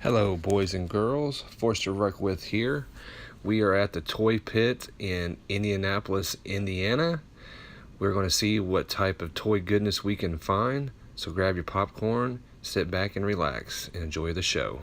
Hello, boys and girls. Forster Ruckwith here. We are at the Toy Pit in Indianapolis, Indiana. We're going to see what type of toy goodness we can find. So grab your popcorn, sit back and relax, and enjoy the show.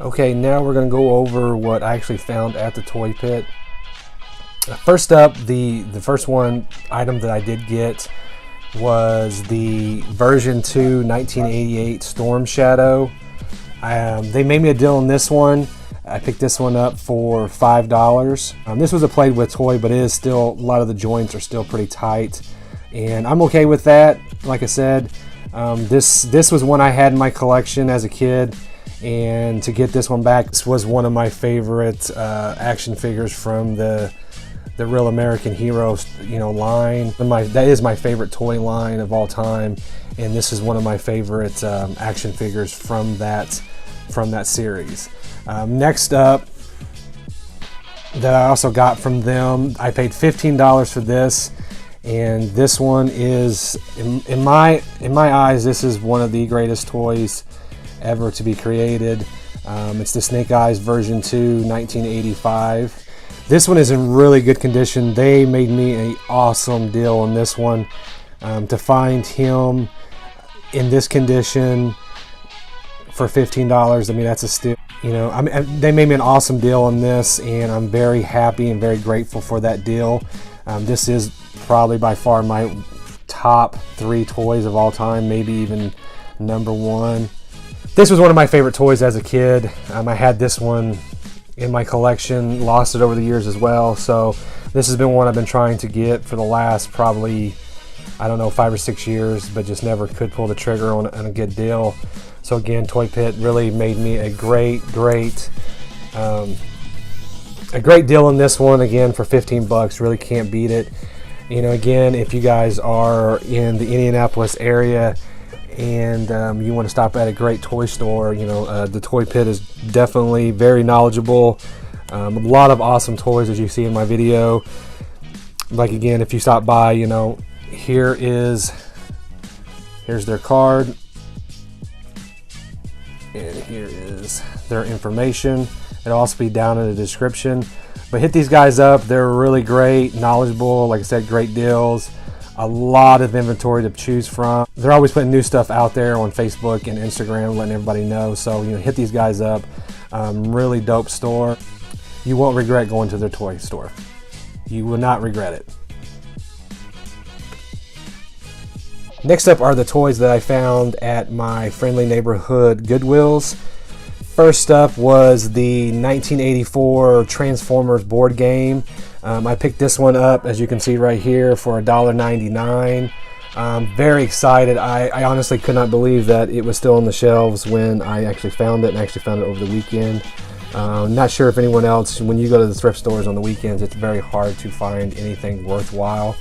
Okay, now we're going to go over what I actually found at the toy pit. First up, the first item that I did get was the version 2 1988 Storm Shadow. They made me a deal on this one. I picked this one up for $5. This was a played with toy, but it is still, a lot of the joints are still pretty tight, and I'm okay with that. Like I said, this was one I had in my collection as a kid, and to get this one back, this was one of my favorite action figures from the Real American Heroes, line. That is my favorite toy line of all time, and this is one of my favorite action figures from that series. Next up, that I also got from them, I paid $15 for this, and this one is, in my eyes, this is one of the greatest toys ever to be created. It's the Snake Eyes version 2 1985. This one is in really good condition. They made me an awesome deal on this one. To find him in this condition for $15, I mean, that's a steal. They made me an awesome deal on this, and I'm very happy and very grateful for that deal. This is probably by far my top 3 toys of all time, maybe even number 1. This was one of my favorite toys as a kid. I had this one in my collection, lost it over the years as well, so this has been one I've been trying to get for the last probably, I don't know, 5 or 6 years, but just never could pull the trigger on a good deal. So again, Toy Pit really made me a great deal on this one. Again, for $15, really can't beat it. Again, if you guys are in the Indianapolis area and you want to stop at a great toy store, the Toy Pit is definitely very knowledgeable. A lot of awesome toys, as you see in my video. Like, again, if you stop by, here's their card, and here is their information. It'll also be down in the description. But hit these guys up. They're really great, knowledgeable, like I said, great deals. A lot of inventory to choose from. They're always putting new stuff out there on Facebook and Instagram, letting everybody know. So hit these guys up. Really dope store. You won't regret going to their toy store. You will not regret it. Next up are the toys that I found at my friendly neighborhood Goodwills. First up was the 1984 Transformers board game. I picked this one up, as you can see right here, for $1.99. Very excited. I honestly could not believe that it was still on the shelves when I actually found it, and I actually found it over the weekend. Not sure if anyone else, when you go to the thrift stores on the weekends, it's very hard to find anything worthwhile.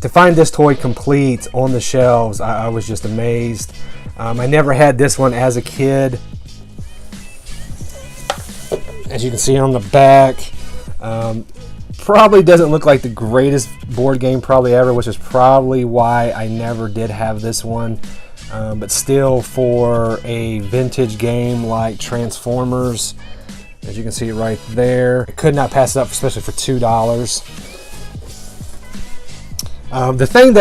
To find this toy complete on the shelves, I was just amazed. I never had this one as a kid. As you can see on the back, probably doesn't look like the greatest board game probably ever, which is probably why I never did have this one. But still, for a vintage game like Transformers, as you can see right there, I could not pass it up, especially for $2. The thing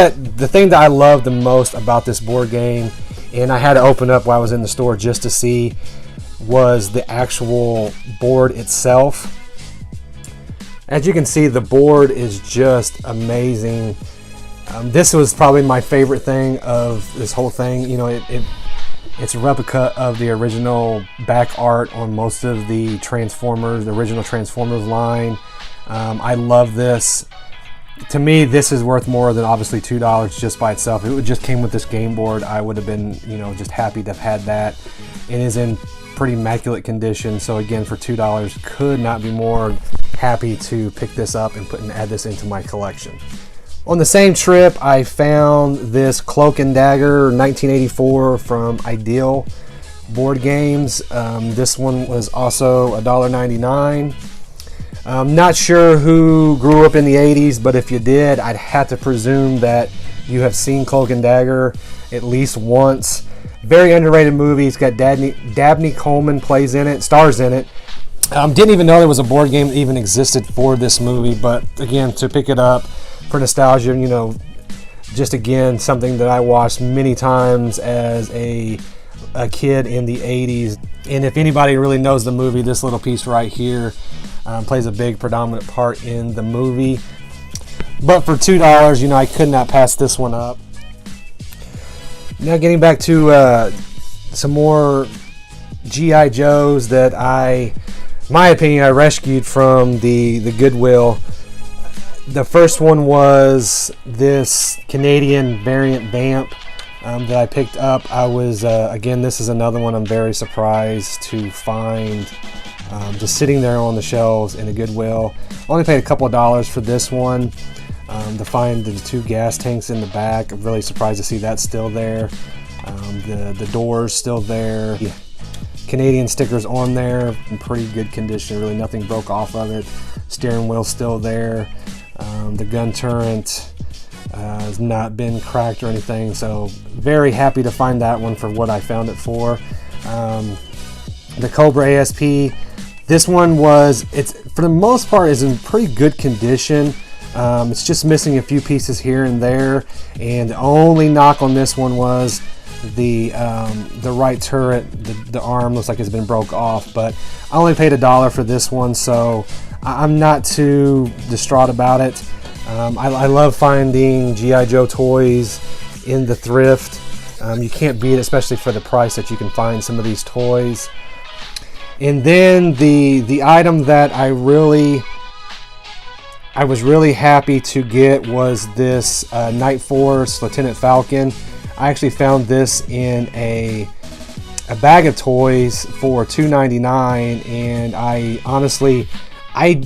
that I love the most about this board game, and I had to open up while I was in the store just to see, was the actual board itself. As you can see, the board is just amazing. This was probably my favorite thing of this whole thing. It's a replica of the original back art on most of the Transformers, the original Transformers line. I love this. To me, this is worth more than obviously $2 just by itself. If it just came with this game board, I would have been, just happy to have had that. It is in pretty immaculate condition, so again, for $2, could not be more happy to pick this up and add this into my collection. On the same trip, I found this Cloak and Dagger 1984 from Ideal Board Games. This one was also $1.99. I'm not sure who grew up in the 80s, but if you did, I'd have to presume that you have seen Cloak and Dagger at least once. Very underrated movie. It's got Dabney Coleman stars in it. Didn't even know there was a board game that even existed for this movie, but again, to pick it up for nostalgia, just again, something that I watched many times as a a kid in the 80s. And if anybody really knows the movie, this little piece right here plays a big predominant part in the movie. But for $2, you know, I could not pass this one up. Now getting back to some more G.I. Joes that my opinion, I rescued from the Goodwill. The first one was this Canadian variant Vamp that I picked up. I was, again, this is another one I'm very surprised to find just sitting there on the shelves in a Goodwill. Only paid a couple of dollars for this one. To find the 2 gas tanks in the back. I'm really surprised to see that still there. The doors still there. The Canadian stickers on there in pretty good condition. Really nothing broke off of it. Steering wheel still there. The gun turret has not been cracked or anything. So very happy to find that one for what I found it for. The Cobra ASP. This one it's for the most part is in pretty good condition. It's just missing a few pieces here and there, and the only knock on this one was the right turret. The arm looks like it's been broke off, but I only paid $1 for this one, so I'm not too distraught about it. I love finding G.I. Joe toys in the thrift. You can't beat it, especially for the price that you can find some of these toys. And then the item that I was really happy to get was this Night Force Lieutenant Falcon. I actually found this in a bag of toys for $2.99, and I honestly, I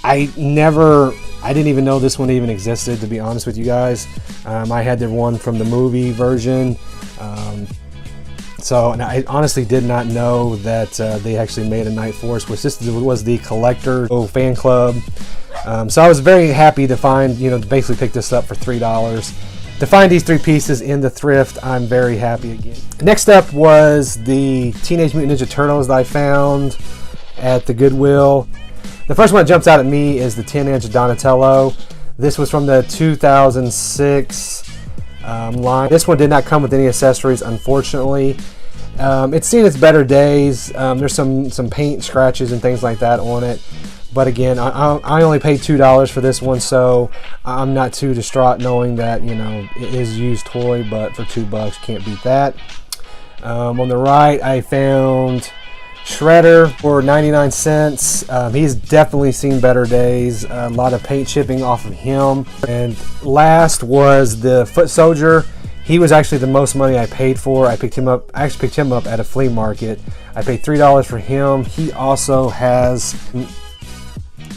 didn't even know this one even existed, to be honest with you guys. I had the one from the movie version. And I honestly did not know that they actually made a Night Force, which this was the collector fan club. So I was very happy to find, basically pick this up for $3. To find these 3 pieces in the thrift, I'm very happy again. Next up was the Teenage Mutant Ninja Turtles that I found at the Goodwill. The first one that jumps out at me is the 10-inch Donatello. This was from the 2006 line. This one did not come with any accessories, unfortunately. It's seen its better days. There's some paint scratches and things like that on it. But again, I only paid $2 for this one, so I'm not too distraught knowing that, it is a used toy, but for $2, can't beat that. On the right, I found Shredder for 99 cents. He's definitely seen better days. A lot of paint chipping off of him. And last was the Foot Soldier. He was actually the most money I paid for. I actually picked him up at a flea market. I paid $3 for him. He also has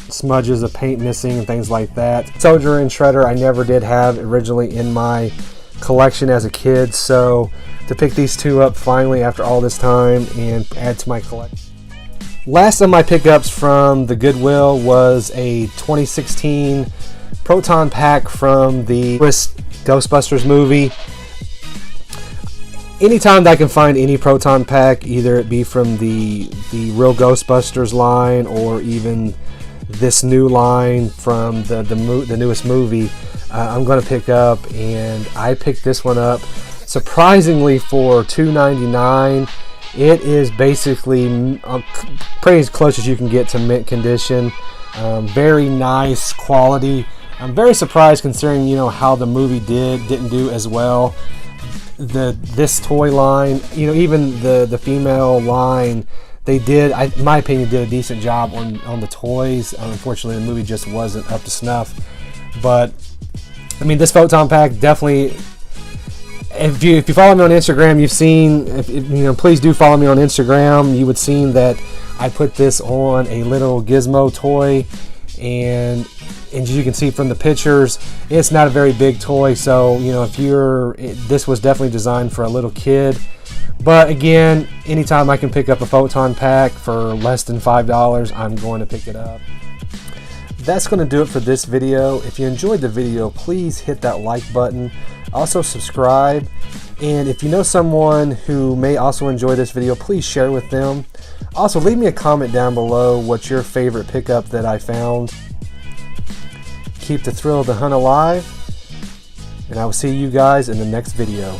smudges of paint missing and things like that. Soldier and Shredder I never did have originally in my collection as a kid, so to pick these 2 up finally after all this time and add to my collection. Last of my pickups from the Goodwill was a 2016 Proton Pack from the Ghostbusters movie. Anytime that I can find any Proton Pack, either it be from the real Ghostbusters line or even this new line from the newest movie, I'm going to pick up, and I picked this one up surprisingly for $2.99. It is basically pretty as close as you can get to mint condition. Very nice quality. I'm very surprised considering how the movie didn't do as well. This toy line, even the female line, they did, in my opinion, did a decent job on the toys. Unfortunately, the movie just wasn't up to snuff. But I mean, this Photon Pack definitely. If you follow me on Instagram, you've seen. Please do follow me on Instagram. You would seen that I put this on a little Gizmo toy, and as you can see from the pictures, it's not a very big toy. So this was definitely designed for a little kid. But again, anytime I can pick up a Photon Pack for less than $5, I'm going to pick it up. That's going to do it for this video. If you enjoyed the video, please hit that like button. Also subscribe. And if you know someone who may also enjoy this video, please share it with them. Also, leave me a comment down below what's your favorite pickup that I found. Keep the thrill of the hunt alive. And I will see you guys in the next video.